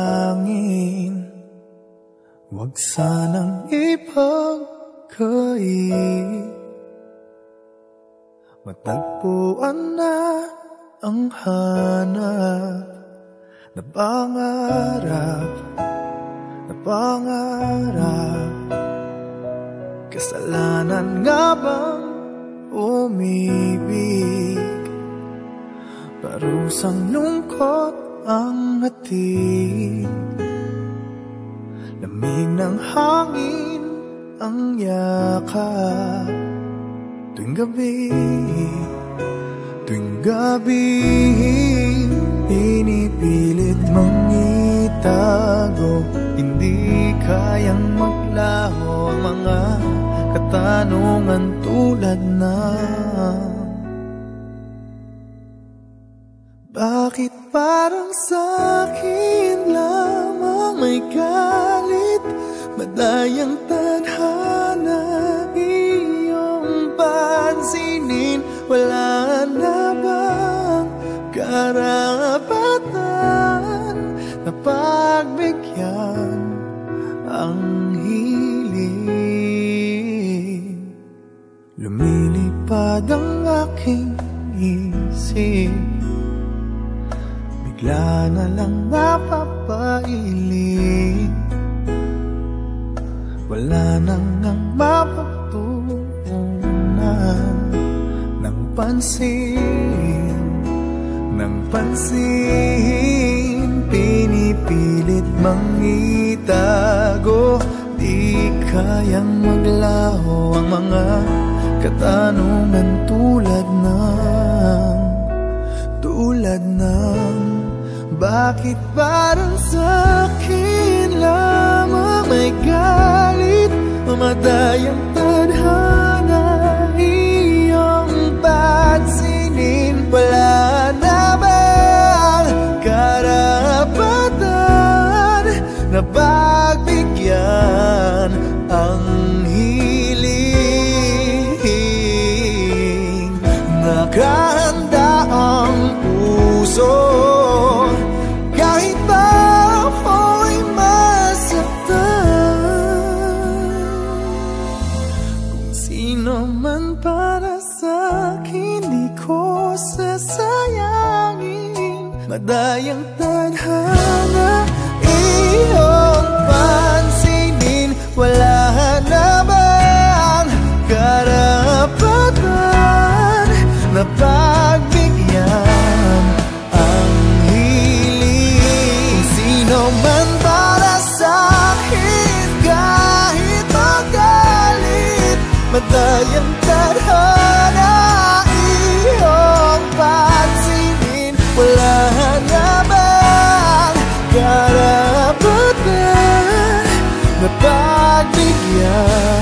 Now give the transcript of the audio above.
panalangin, huwag sanang ipagkait. Matagpuan na ang hanap na pangarap, na pangarap. Kasalanan nga bang umibig? Parusang lungkot ang hatid, lamig ng hangin ang yakap. Tuwing gabi, pinipilit mang itago. Hindi kayang maglaho ang mga katanungan tulad ng bakit parang sa'kin lamang may galit, madayang tadhana iyong pansinin. Wala na bang karapatan na pagbigyan ang hiling? Lumilipad ang aking isip, bigla na lang napapailing. Wala nang mapagtuunan ng pansin, ng pansin. Pinipilit mang itago, di kayang maglaho ang mga katanungan tulad ng bakit parang sa'kin lamang may galit, mamadayang tadhana iyong pansinin. Wala na bang karapatan na pagbigyan ang hiling? Nakahanda ang puso kahit pa ako'y masaktan. Kung sino man para sa'kin, di ko sasayangin. Madayang tadhana iyong pansinin. Wala na bang karapatan na pagbigyan ang hiling? Sino man para sa'kin, kahit magalit, madayang tadhana iyong pansinin. Wala na bang karapatan na pagbigyan